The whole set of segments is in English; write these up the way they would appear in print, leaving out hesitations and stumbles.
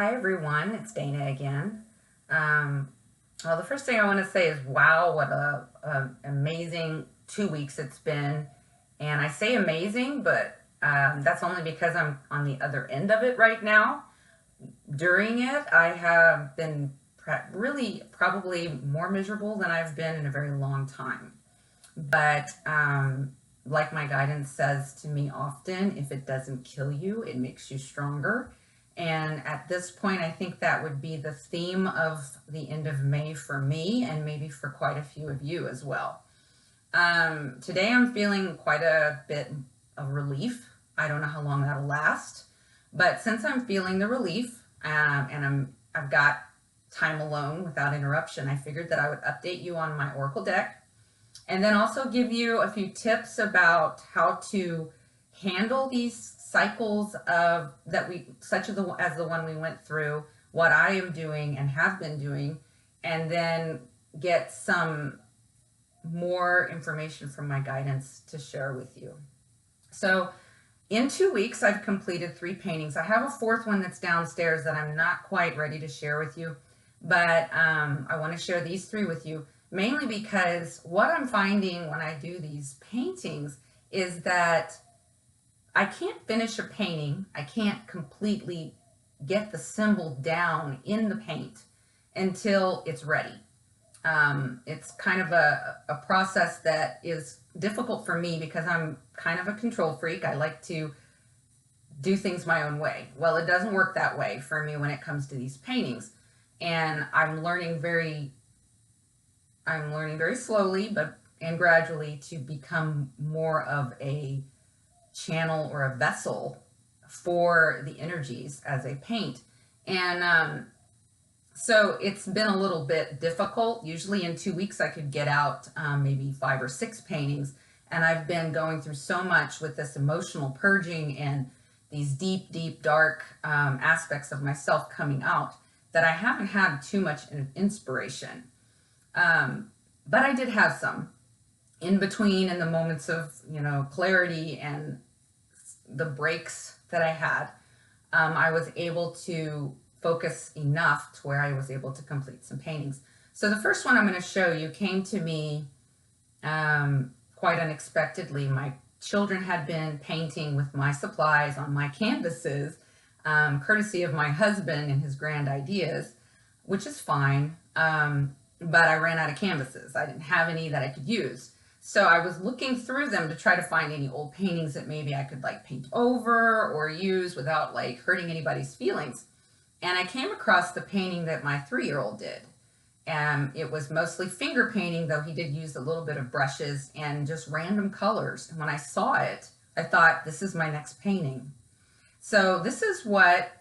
Hi everyone, it's Dana again. Well, the first thing I want to say is wow, what a amazing 2 weeks it's been. And I say amazing, but that's only because I'm on the other end of it right now. During it, I have been really probably more miserable than I've been in a very long time. But like my guidance says to me often, if it doesn't kill you, it makes you stronger. And at this point, I think that would be the theme of the end of May for me, and maybe for quite a few of you as well. Today I'm feeling quite a bit of relief. I don't know how long that'll last, but since I'm feeling the relief, and I've got time alone without interruption, I figured that I would update you on my Oracle deck, and then also give you a few tips about how to handle these cycles of such as the one we went through, what I am doing and have been doing, and then get some more information from my guidance to share with you. So in 2 weeks, I've completed 3 paintings. I have a 4th one that's downstairs that I'm not quite ready to share with you, but I want to share these 3 with you, mainly because what I'm finding when I do these paintings is that I can't finish a painting. I can't completely get the symbol down in the paint until it's ready. It's kind of a process that is difficult for me because I'm kind of a control freak. I like to do things my own way. Well, it doesn't work that way for me when it comes to these paintings. And I'm learning very slowly and gradually to become more of a channel or a vessel for the energies as I paint. And so it's been a little bit difficult. Usually in 2 weeks I could get out maybe 5 or 6 paintings, and I've been going through so much with this emotional purging and these deep dark aspects of myself coming out that I haven't had too much inspiration, but I did have some in between, in the moments of clarity and the breaks that I had. I was able to focus enough to where I was able to complete some paintings. So the first one I'm going to show you came to me quite unexpectedly. My children had been painting with my supplies on my canvases, courtesy of my husband and his grand ideas, which is fine, but I ran out of canvases. I didn't have any that I could use. So I was looking through them to try to find any old paintings that maybe I could paint over or use without hurting anybody's feelings. And I came across the painting that my 3-year-old did. It was mostly finger painting, though he did use a little bit of brushes and just random colors. And when I saw it, I thought, this is my next painting. So this is what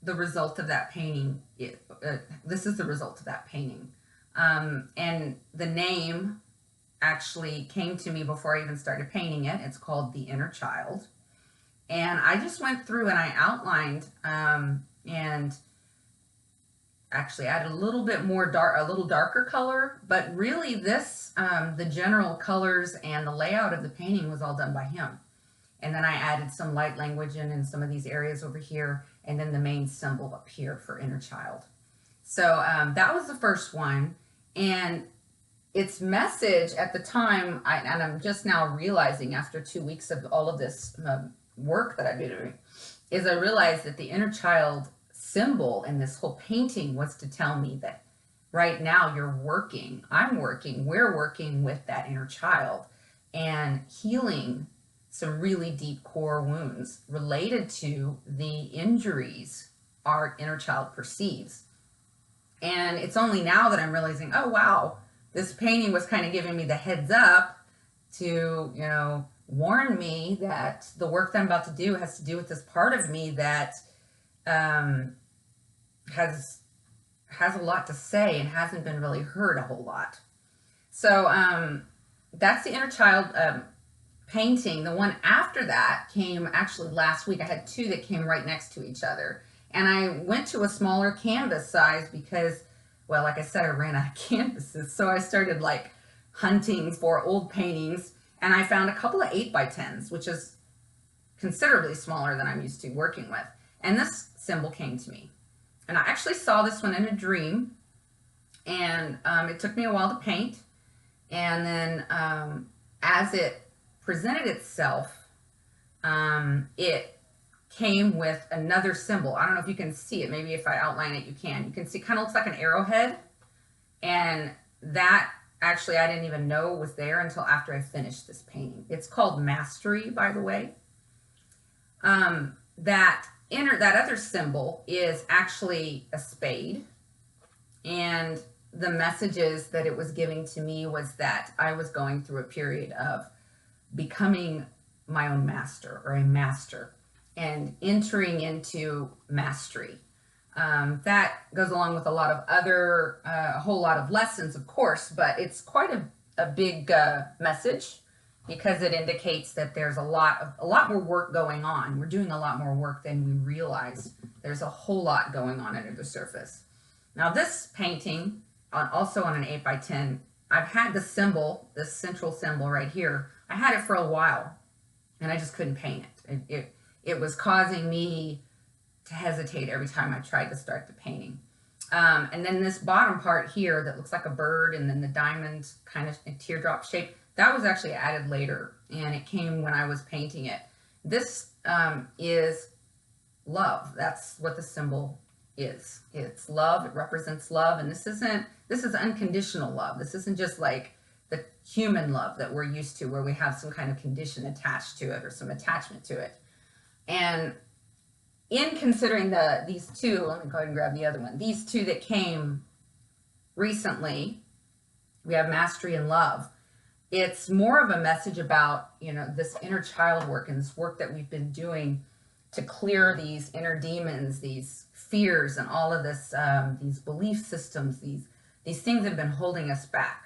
the result of that painting is. This is the result of that painting. And the name actually came to me before I even started painting it. It's called The Inner Child. And I just went through and I outlined and actually added a little bit more a little darker color, but really this, the general colors and the layout of the painting was all done by him. And then I added some light language in some of these areas over here, and then the main symbol up here for Inner Child. So that was the first one. And its message at the time, and I'm just now realizing after 2 weeks of all of this work that I've been doing, is I realized that the inner child symbol in this whole painting was to tell me that right now we're working with that inner child and healing some really deep core wounds related to the injuries our inner child perceives. And it's only now that I'm realizing, oh wow, this painting was kind of giving me the heads up to, warn me that the work that I'm about to do has to do with this part of me that has a lot to say and hasn't been really heard a whole lot. So that's the inner child painting. The one after that came actually last week. I had 2 that came right next to each other. And I went to a smaller canvas size because, well, like I said, I ran out of canvases. So I started hunting for old paintings, and I found a couple of 8x10s, which is considerably smaller than I'm used to working with. And this symbol came to me. And I actually saw this one in a dream. And it took me a while to paint. And then as it presented itself, it came with another symbol. I don't know if you can see it. Maybe if I outline it, you can. You can see it kind of looks like an arrowhead. And that actually I didn't even know was there until after I finished this painting. It's called Mastery, by the way. That other symbol is actually a spade. And the messages that it was giving to me was that I was going through a period of becoming my own master, or a master, and entering into mastery. That goes along with a lot of other, a whole lot of lessons, of course, but it's quite a big message, because it indicates that there's a lot more work going on. We're doing a lot more work than we realize. There's a whole lot going on under the surface. Now this painting, also on an 8x10, I've had the symbol, this central symbol right here. I had it for a while, and I just couldn't paint it. It was causing me to hesitate every time I tried to start the painting. And then this bottom part here that looks like a bird, and then the diamond kind of in teardrop shape, that was actually added later, and it came when I was painting it. This is love. That's what the symbol is. It's love. It represents love, and this is unconditional love. This isn't just like the human love that we're used to, where we have some kind of condition attached to it, or some attachment to it. And in considering these two, let me go ahead and grab the other one. These two that came recently, we have mastery and love. It's more of a message about, you know, this inner child work, and this work that we've been doing to clear these inner demons, these fears, and all of this, these belief systems, these things that have been holding us back.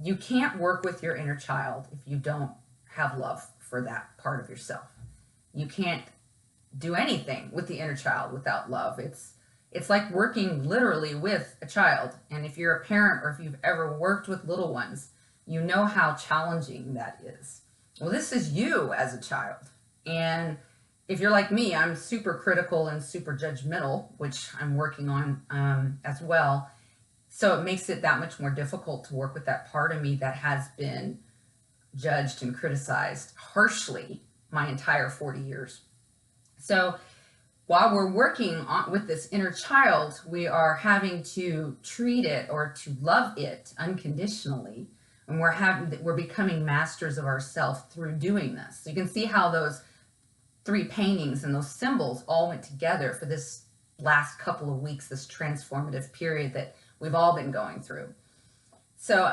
You can't work with your inner child if you don't have love for that part of yourself. You can't do anything with the inner child without love. It's like working literally with a child. And if you're a parent, or if you've ever worked with little ones, you know how challenging that is. Well, this is you as a child. And if you're like me, I'm super critical and super judgmental, which I'm working on as well. So it makes it that much more difficult to work with that part of me that has been judged and criticized harshly my entire 40 years. So while we're working with this inner child, we are having to treat it, or to love it unconditionally. And we're becoming masters of ourselves through doing this. So you can see how those three paintings and those symbols all went together for this last couple of weeks, this transformative period that we've all been going through. So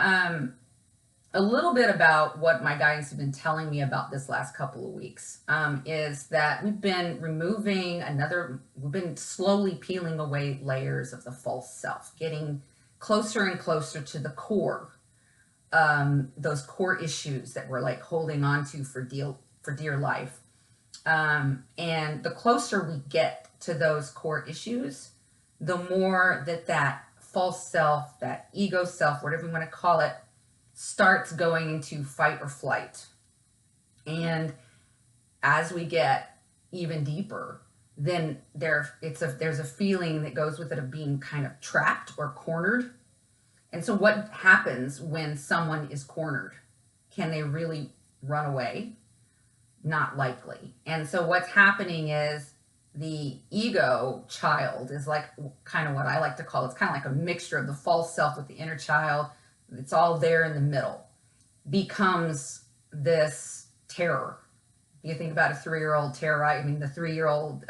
a little bit about what my guides have been telling me about this last couple of weeks is that we've been we've been slowly peeling away layers of the false self, getting closer and closer to the core, those core issues that we're like holding on to for dear life. And the closer we get to those core issues, the more that false self, that ego self, whatever you want to call it, starts going into fight or flight. And as we get even deeper, then there's a feeling that goes with it of being kind of trapped or cornered. And so what happens when someone is cornered? Can they really run away? Not likely. And so what's happening is the ego child is like kind of what I like to call, it's kind of like a mixture of the false self with the inner child. It's all there in the middle, becomes this terror. You think about a 3-year-old terror, right? I mean, the 3-year-old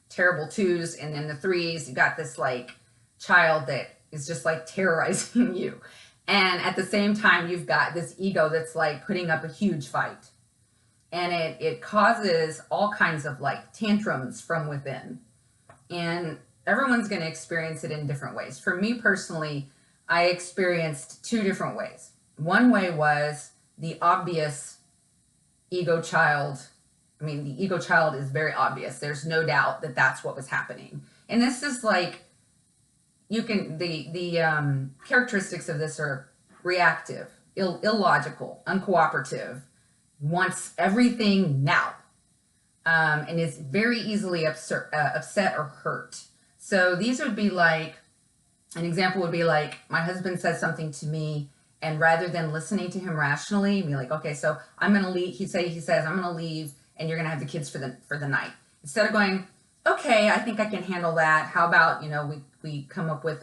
terrible twos, and then the threes, you got this like child that is just like terrorizing you. And at the same time, you've got this ego that's like putting up a huge fight. And it causes all kinds of like tantrums from within. And everyone's going to experience it in different ways. For me personally, I experienced 2 different ways. One way was the obvious ego child. I mean, the ego child is very obvious. There's no doubt that that's what was happening. And this is like, the characteristics of this are reactive, illogical, uncooperative, wants everything now. and is very easily upset or hurt. So these would be like, an example would be like, my husband says something to me, and rather than listening to him rationally, be like, okay, so I'm going to leave. He says, I'm going to leave, and you're going to have the kids for the night. Instead of going, okay, I think I can handle that. How about, we come up with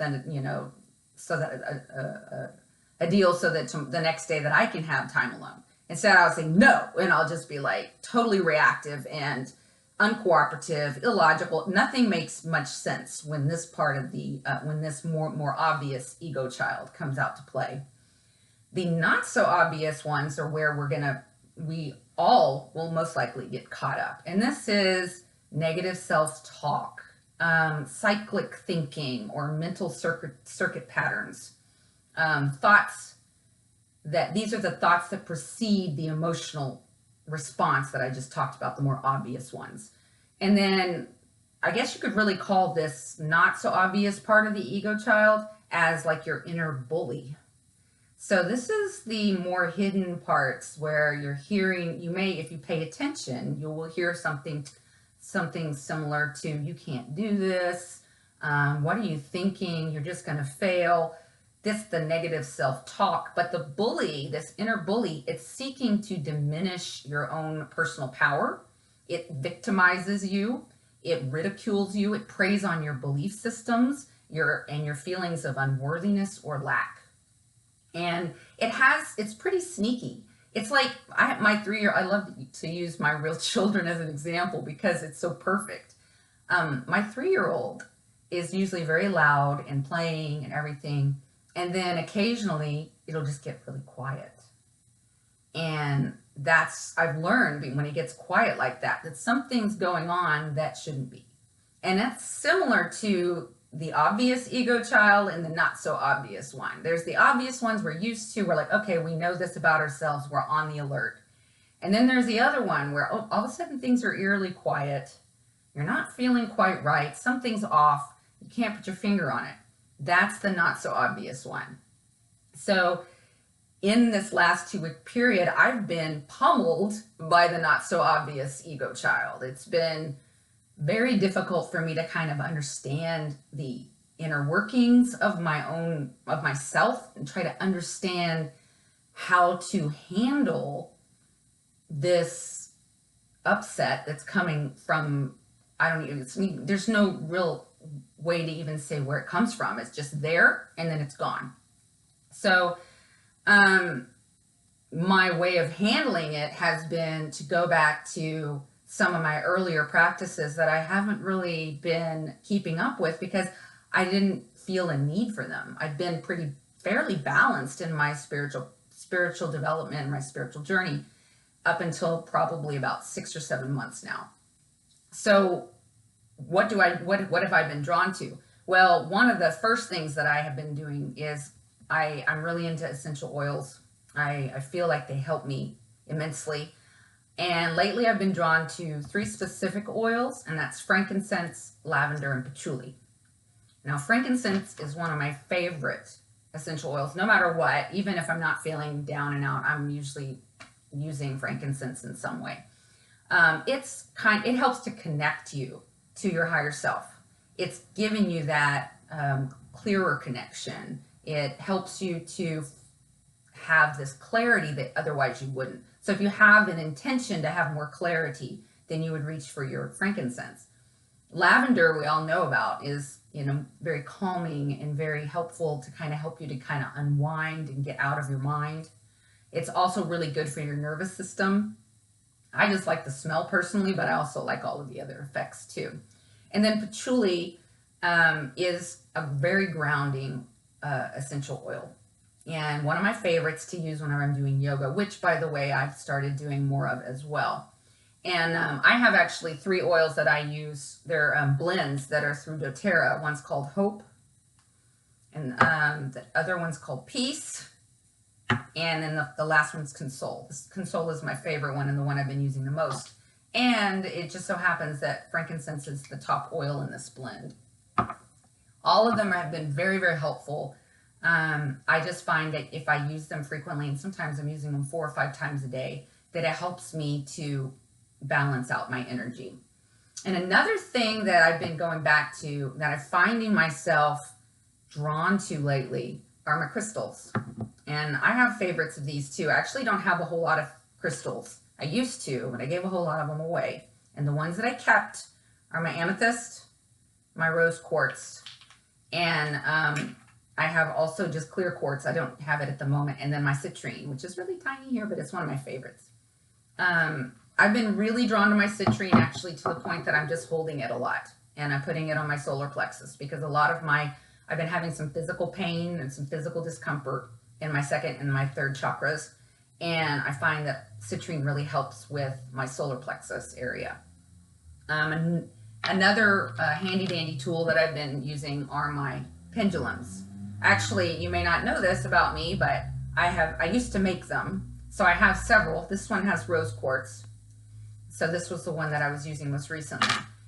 so that a deal so that the next day that I can have time alone. Instead, I would say no, and I'll just be like totally reactive and uncooperative, illogical. Nothing makes much sense when this part of when this more obvious ego child comes out to play. The not so obvious ones are where we all will most likely get caught up. And this is negative self-talk, cyclic thinking, or mental circuit patterns. These are the thoughts that precede the emotional response that I just talked about, the more obvious ones. And then I guess you could really call this not so obvious part of the ego child as like your inner bully. So this is the more hidden parts where you're hearing, if you pay attention, you will hear something similar to, you can't do this. What are you thinking? You're just going to fail. This, the negative self-talk. But the bully, this inner bully, it's seeking to diminish your own personal power. It victimizes you. It ridicules you. It preys on your belief systems, your feelings of unworthiness or lack. And it's pretty sneaky. It's like, my 3-year, I love to use my real children as an example because it's so perfect. My 3-year-old is usually very loud and playing and everything. And then occasionally it'll just get really quiet. And I've learned when it gets quiet like that something's going on that shouldn't be. And that's similar to the obvious ego child and the not so obvious one. There's the obvious ones we're used to. We're like, okay, we know this about ourselves. We're on the alert. And then there's the other one where all of a sudden things are eerily quiet. You're not feeling quite right. Something's off. You can't put your finger on it. That's the not so obvious one. So in this last 2-week period, I've been pummeled by the not so obvious ego child. It's been very difficult for me to kind of understand the inner workings of myself and try to understand how to handle this upset that's coming from, there's no real way to even say where it comes from. It's just there and then it's gone. So my way of handling it has been to go back to some of my earlier practices that I haven't really been keeping up with because I didn't feel a need for them. I've been fairly balanced in my spiritual development and my spiritual journey up until probably about 6 or 7 months now. So what have I been drawn to? Well, one of the first things that I have been doing is I'm really into essential oils. I feel like they help me immensely. And lately I've been drawn to 3 specific oils, and that's frankincense, lavender, and patchouli. Now, frankincense is one of my favorite essential oils, no matter what. Even if I'm not feeling down and out, I'm usually using frankincense in some way. It helps to connect you to your higher self. It's giving you that clearer connection. It helps you to have this clarity that otherwise you wouldn't. So if you have an intention to have more clarity, then you would reach for your frankincense. Lavender, we all know about, is very calming and very helpful to kind of help you to kind of unwind and get out of your mind. It's also really good for your nervous system. I just like the smell personally, but I also like all of the other effects too. And then patchouli is a very grounding essential oil. And one of my favorites to use whenever I'm doing yoga, which, by the way, I've started doing more of as well. And I have actually 3 oils that I use. They're blends that are through doTERRA. One's called Hope, and the other one's called Peace, and then the last one's Console. Console is my favorite one and the one I've been using the most. And it just so happens that frankincense is the top oil in this blend. All of them have been very, very helpful. I just find that if I use them frequently, and sometimes I'm using them 4 or 5 times a day, that it helps me to balance out my energy. And another thing that I've been going back to that I'm finding myself drawn to lately are my crystals. And I have favorites of these too. I actually don't have a whole lot of crystals. I used to, but I gave a whole lot of them away. And the ones that I kept are my amethyst, my rose quartz, and I have also just clear quartz. I don't have it at the moment. And then my citrine, which is really tiny here, but it's one of my favorites. I've been really drawn to my citrine, actually, to the point that I'm just holding it a lot. And I'm putting it on my solar plexus because a lot of I've been having some physical pain and some physical discomfort in my second and my third chakras. And I find that citrine really helps with my solar plexus area. And another handy dandy tool that I've been using are my pendulums. Actually, you may not know this about me, but I used to make them. So I have several. This one has rose quartz. So this was the one that I was using most recently.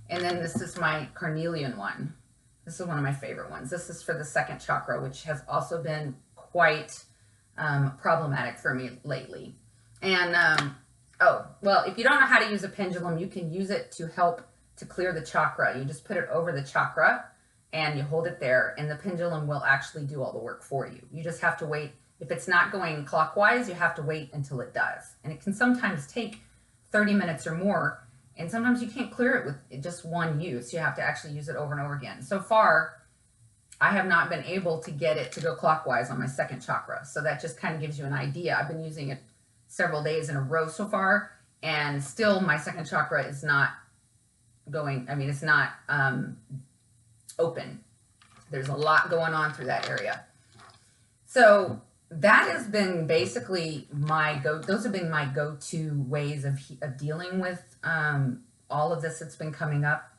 And then this is my carnelian one. This is one of my favorite ones. This is for the second chakra, which has also been quite problematic for me lately. And, oh, well, if you don't know how to use a pendulum, you can use it to help to clear the chakra. You just put it over the chakra and you hold it there, and the pendulum will actually do all the work for you. You just have to wait. If it's not going clockwise, you have to wait until it does. And it can sometimes take 30 minutes or more, and sometimes you can't clear it with just one use. You have to actually use it over and over again. So far, I have not been able to get it to go clockwise on my second chakra. So that just kind of gives you an idea. I've been using it several days in a row so far, and still my second chakra is not going, I mean, it's not open. There's a lot going on through that area. So that has been basically those have been my go-to ways of dealing with all of this that's been coming up.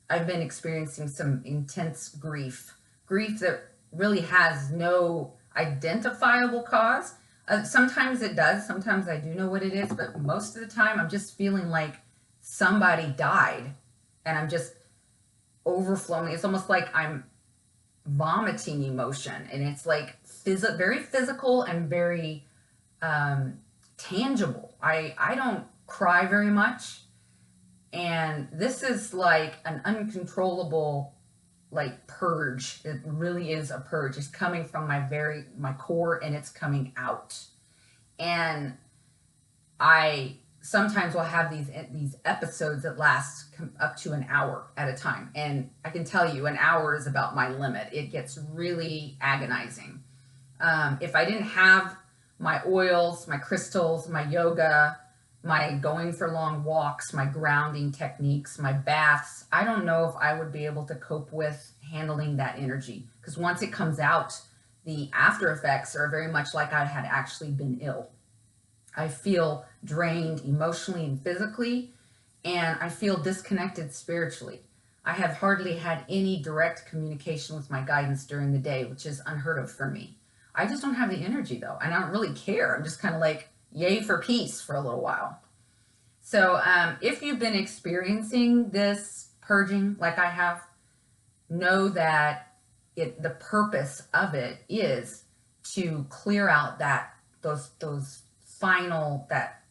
I've been experiencing some intense grief that really has no identifiable cause. Sometimes it does. Sometimes I do know what it is, but most of the time I'm just feeling like somebody died and I'm just overflowing. It's almost like I'm vomiting emotion, and it's like very physical and very tangible. I don't cry very much, and this is like an uncontrollable like purge. It really is a purge. It's coming from my core, and it's coming out. And I sometimes will have these episodes that last up to an hour at a time. And I can tell you an hour is about my limit. It gets really agonizing. If I didn't have my oils, my crystals, my yoga, my going for long walks, my grounding techniques, my baths, I don't know if I would be able to cope with handling that energy. Because once it comes out, the after effects are very much like I had actually been ill. I feel drained emotionally and physically, and I feel disconnected spiritually. I have hardly had any direct communication with my guidance during the day, which is unheard of for me. I just don't have the energy though, and I don't really care. I'm just kind of like, yay for peace for a little while. So if you've been experiencing this purging like I have, know that the purpose of it is to clear out those final, that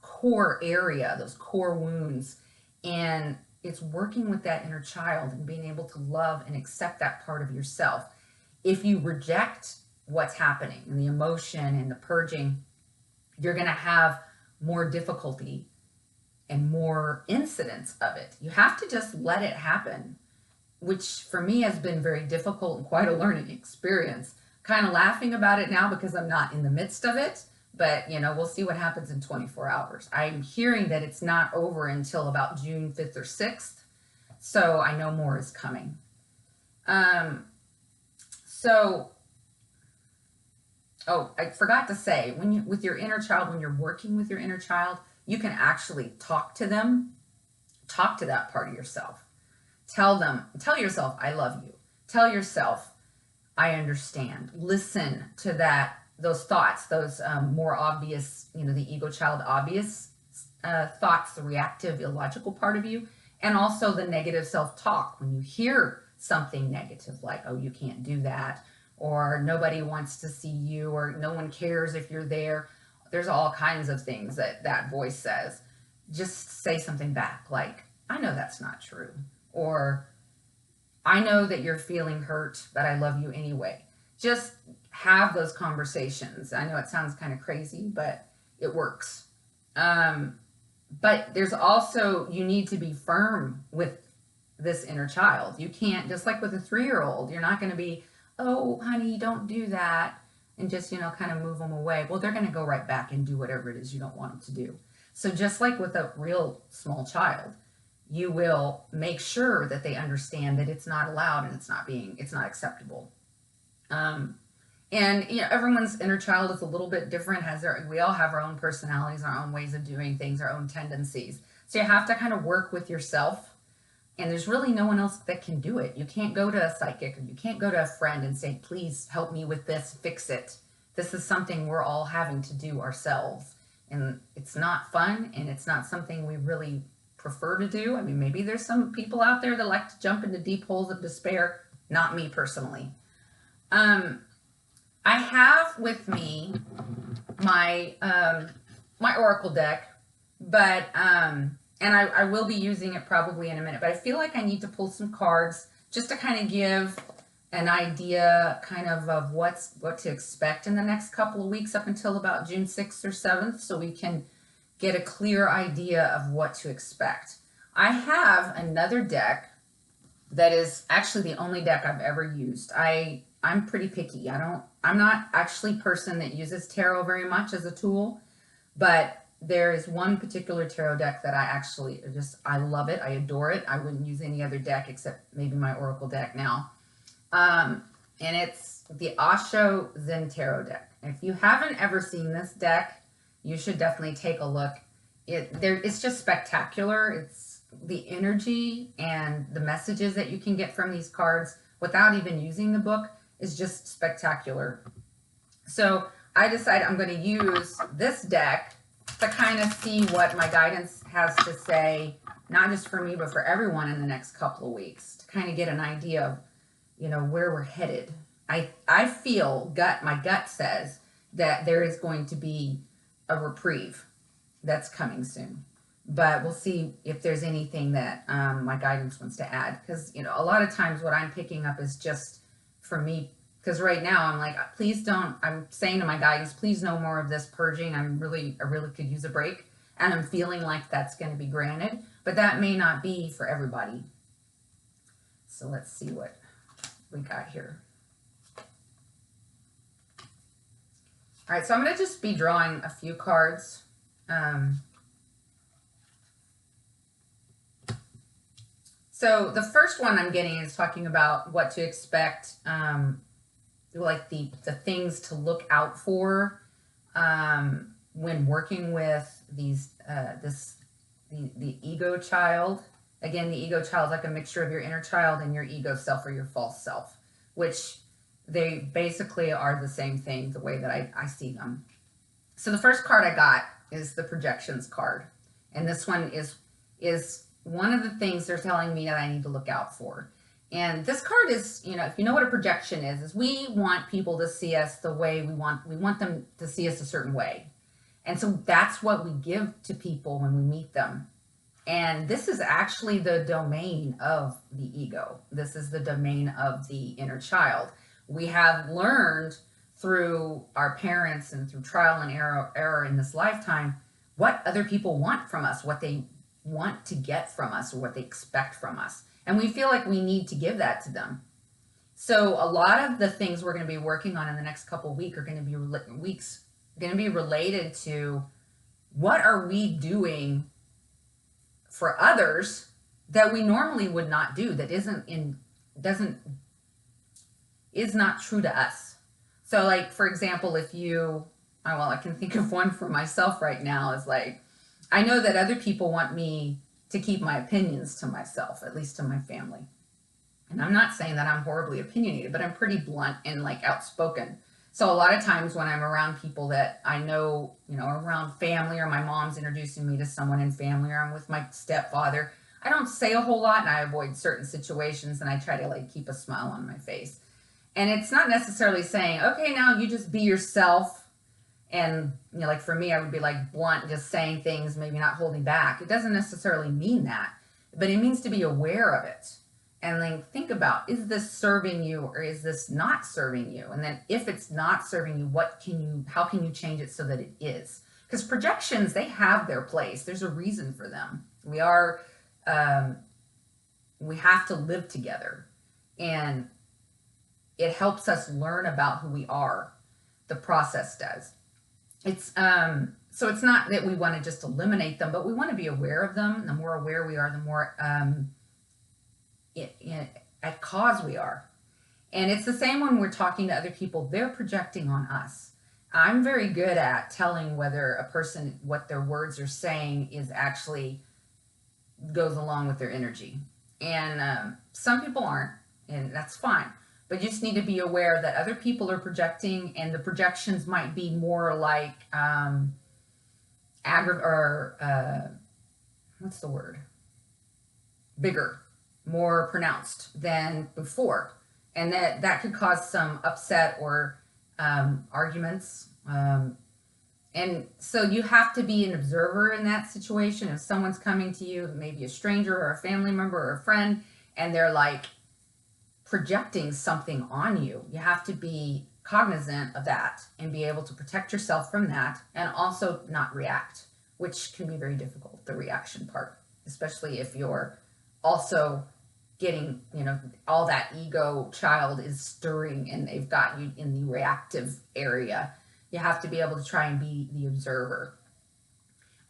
core area, those core wounds. And it's working with that inner child and being able to love and accept that part of yourself. If you reject what's happening and the emotion and the purging, you're going to have more difficulty and more incidents of it. You have to just let it happen, which for me has been very difficult and quite a learning experience. Kind of laughing about it now because I'm not in the midst of it. But, we'll see what happens in 24 hours. I'm hearing that it's not over until about June 5th or 6th. So I know more is coming. I forgot to say, with your inner child, when you're working with your inner child, you can actually talk to them. Talk to that part of yourself. Tell yourself, I love you. Tell yourself, I understand. Listen to those thoughts, those more obvious, the ego child obvious thoughts, the reactive, illogical part of you, and also the negative self-talk. When you hear something negative, like, oh, you can't do that, or nobody wants to see you, or no one cares if you're there. There's all kinds of things that voice says. just say something back like, I know that's not true. Or, I know that you're feeling hurt, but I love you anyway. Just have those conversations. I know it sounds kind of crazy, but it works. But there's also, you need to be firm with this inner child. You can't, just like with a 3-year-old, you're not going to be, oh, honey, don't do that, and just, kind of move them away. Well, they're going to go right back and do whatever it is you don't want them to do. So just like with a real small child, you will make sure that they understand that it's not allowed and it's not acceptable. And everyone's inner child is a little bit different. We all have our own personalities, our own ways of doing things, our own tendencies. So you have to kind of work with yourself. And there's really no one else that can do it. You can't go to a psychic, or you can't go to a friend and say, please help me with this, fix it. This is something we're all having to do ourselves. And it's not fun, and it's not something we really prefer to do. I mean, maybe there's some people out there that like to jump into deep holes of despair. Not me personally. I have with me my my oracle deck, but and I will be using it probably in a minute, but I feel like I need to pull some cards just to kind of give an idea kind of what to expect in the next couple of weeks up until about June 6th or 7th, so we can get a clear idea of what to expect. I have another deck that is actually the only deck I've ever used. I'm pretty picky. I'm not actually a person that uses tarot very much as a tool, but there is one particular tarot deck that I love it. I adore it. I wouldn't use any other deck except maybe my oracle deck now. And it's the Osho Zen Tarot deck. And if you haven't ever seen this deck, you should definitely take a look. It's just spectacular. It's the energy and the messages that you can get from these cards without even using the book is just spectacular. So I decided I'm going to use this deck to kind of see what my guidance has to say, not just for me, but for everyone in the next couple of weeks, to kind of get an idea of, where we're headed. I feel, my gut says that there is going to be a reprieve that's coming soon. But we'll see if there's anything that my guidance wants to add. Because, a lot of times what I'm picking up is just for me. Because right now I'm like, please don't, I'm saying to my guidance, please no more of this purging. I really could use a break. And I'm feeling like that's going to be granted. But that may not be for everybody. So let's see what we got here. All right, so I'm going to just be drawing a few cards. So the first one I'm getting is talking about what to expect, like the things to look out for when working with these the ego child. Again, the ego child is like a mixture of your inner child and your ego self or your false self, which they basically are the same thing the way that I see them. So the first card I got is the projections card. And this one is one of the things they're telling me that I need to look out for. And this card is, if you know what a projection is we want people to see us the way we want them to see us a certain way. And so that's what we give to people when we meet them. And this is actually the domain of the ego. This is the domain of the inner child. We have learned through our parents and through trial and error in this lifetime what other people want from us, what they want to get from us, or what they expect from us. And we feel like we need to give that to them. So a lot of the things we're going to be working on in the next couple of weeks are going to be related to what are we doing for others that we normally would not do, that is not true to us. So like, for example, I can think of one for myself right now, is like, I know that other people want me to keep my opinions to myself, at least to my family. And I'm not saying that I'm horribly opinionated, but I'm pretty blunt and like outspoken. So a lot of times when I'm around people that I know, around family, or my mom's introducing me to someone in family, or I'm with my stepfather, I don't say a whole lot and I avoid certain situations and I try to like keep a smile on my face. And it's not necessarily saying, okay, now you just be yourself And, like for me, I would be like blunt, just saying things, maybe not holding back. It doesn't necessarily mean that, but it means to be aware of it. And then think about, is this serving you or is this not serving you? And then if it's not serving you, how can you change it so that it is? Because projections, they have their place. There's a reason for them. We have to live together, and it helps us learn about who we are. The process does. So it's not that we want to just eliminate them, but we want to be aware of them. The more aware we are, the more at cause we are. And it's the same when we're talking to other people. They're projecting on us. I'm very good at telling whether a person, what their words are saying is actually goes along with their energy. And some people aren't, and that's fine. But you just need to be aware that other people are projecting, and the projections might be more like what's the word? Bigger, more pronounced than before. And that could cause some upset or arguments. And so you have to be an observer in that situation. If someone's coming to you, maybe a stranger or a family member or a friend, and they're like projecting something on you, you have to be cognizant of that and be able to protect yourself from that, and also not react, which can be very difficult, the reaction part, especially if you're also getting, all that ego child is stirring and they've got you in the reactive area. You have to be able to try and be the observer.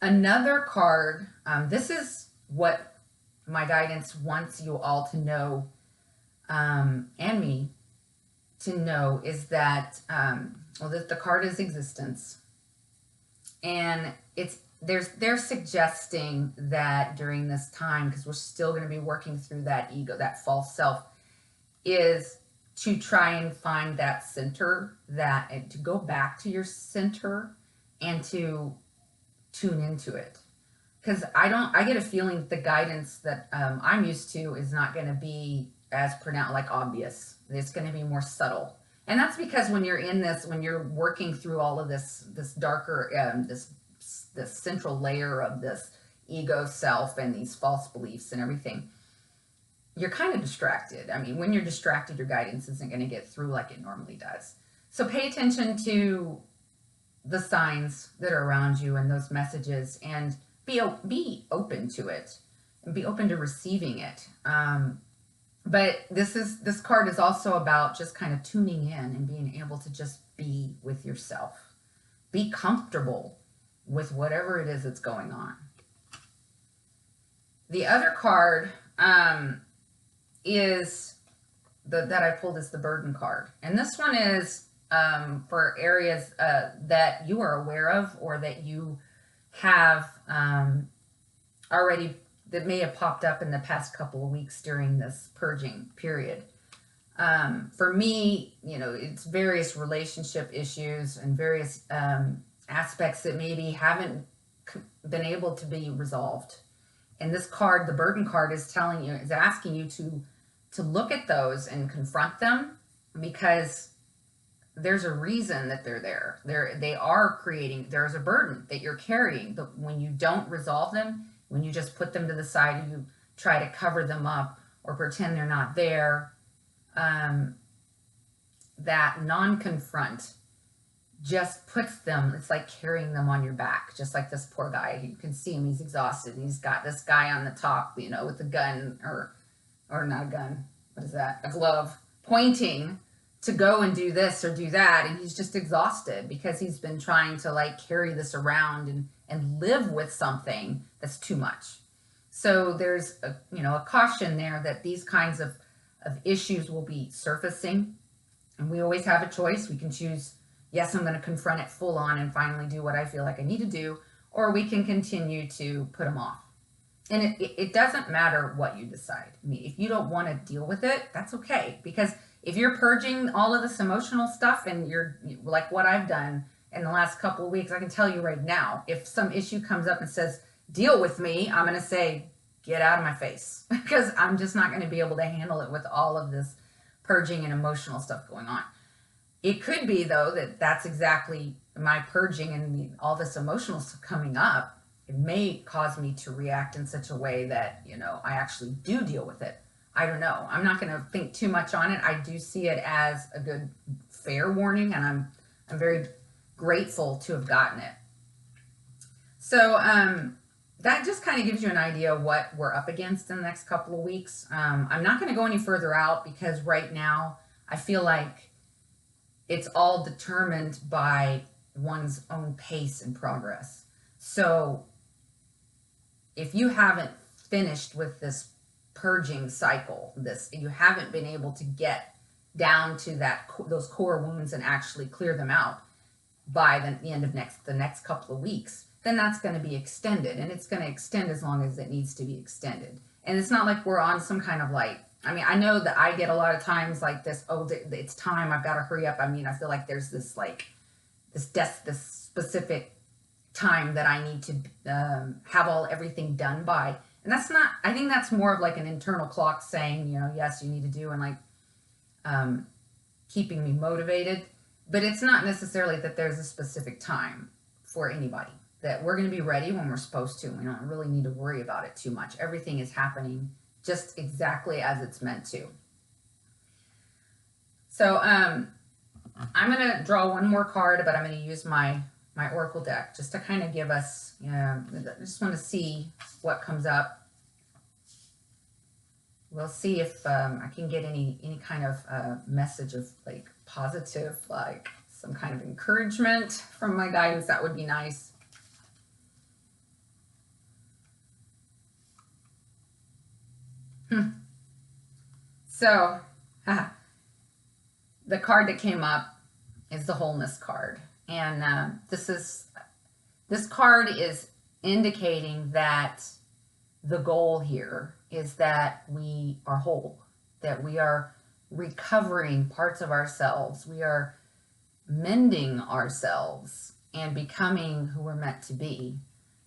Another card, this is what my guidance wants you all to know, and me to know, is that, that the card is existence. And they're suggesting that during this time, because we're still going to be working through that ego, that false self, is to try and find that center, and to go back to your center and to tune into it. Because I get a feeling that the guidance that I'm used to is not going to be as pronounced, like obvious. It's going to be more subtle. And that's because when you're working through all of this darker, this central layer of this ego self and these false beliefs and everything, you're kind of distracted. I mean, when you're distracted, your guidance isn't going to get through like it normally does. So pay attention to the signs that are around you and those messages, and be open to it and be open to receiving it. But this card is also about just kind of tuning in and being able to just be with yourself. Be comfortable with whatever it is that's going on. The other card is that I pulled is the burden card. And this one is for areas that you are aware of, or that you have already, that may have popped up in the past couple of weeks during this purging period. For me, it's various relationship issues and various aspects that maybe haven't been able to be resolved. And this card, the burden card, is asking you to look at those and confront them, because there's a reason that they're there. They are creating, there's a burden that you're carrying. But when you don't resolve them, when you just put them to the side and you try to cover them up or pretend they're not there, that non-confront just puts them, it's like carrying them on your back, just like this poor guy. You can see him, he's exhausted. He's got this guy on the top, with a gun, or not a gun, what is that? A glove, pointing to go and do this or do that. And he's just exhausted because he's been trying to carry this around and live with something that's too much. So there's a caution there that these kinds of issues will be surfacing. And we always have a choice. We can choose, yes, I'm going to confront it full on and finally do what I feel like I need to do, or we can continue to put them off. And it doesn't matter what you decide. I mean, if you don't want to deal with it, that's okay. Because if you're purging all of this emotional stuff, and you're like what I've done in the last couple of weeks, I can tell you right now, if some issue comes up and says, deal with me, I'm going to say, get out of my face, because I'm just not going to be able to handle it with all of this purging and emotional stuff going on. It could be, though, that that's exactly my purging and all this emotional stuff coming up. It may cause me to react in such a way that, you know, I actually do deal with it. I don't know. I'm not going to think too much on it. I do see it as a good, fair warning, and I'm very grateful to have gotten it. So that just kind of gives you an idea of what we're up against in the next couple of weeks. I'm not going to go any further out because right now I feel like it's all determined by one's own pace and progress. So if you haven't finished with this purging cycle, you haven't been able to get down to those core wounds and actually clear them out by the end of the next couple of weeks, then that's going to be extended, and it's going to extend as long as it needs to be extended. And it's not like we're on some kind of like, I mean, I know that I get a lot of times like this, oh, it's time, I've got to hurry up. I mean, I feel like there's this like this specific time that I need to have everything done by. And that's not, I think that's more of like an internal clock saying, you know, yes, you need to do, and like keeping me motivated. But it's not necessarily that there's a specific time for anybody, that we're going to be ready when we're supposed to. We don't really need to worry about it too much. Everything is happening just exactly as it's meant to. So I'm going to draw one more card, but I'm going to use my Oracle deck just to kind of give us, I just want to see what comes up. We'll see if I can get any kind of message of like positive, like some kind of encouragement from my guidance. That would be nice. So the card that came up is the wholeness card. And this card is indicating that the goal here is that we are whole, that we are recovering parts of ourselves. We are mending ourselves and becoming who we're meant to be.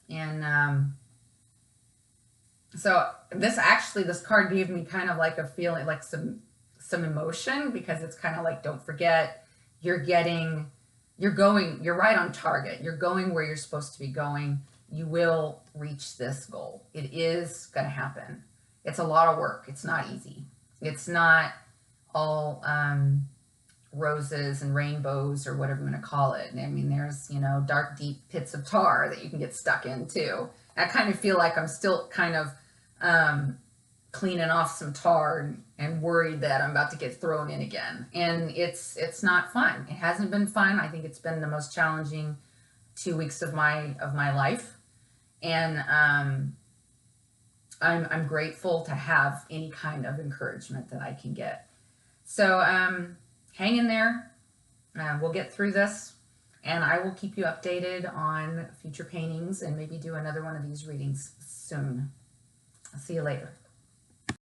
And so this card gave me kind of like a feeling, like some emotion, because it's kind of like, don't forget, you're right on target. You're going where you're supposed to be going. You will reach this goal. It is going to happen. It's a lot of work. It's not easy. It's not all roses and rainbows or whatever you want to call it. I mean, there's, dark, deep pits of tar that you can get stuck in too. I kind of feel like I'm still kind of cleaning off some tar and worried that I'm about to get thrown in again. And it's not fun. It hasn't been fun. I think it's been the most challenging 2 weeks of my life. And I'm grateful to have any kind of encouragement that I can get. So hang in there. We'll get through this, and I will keep you updated on future paintings and maybe do another one of these readings soon. I'll see you later.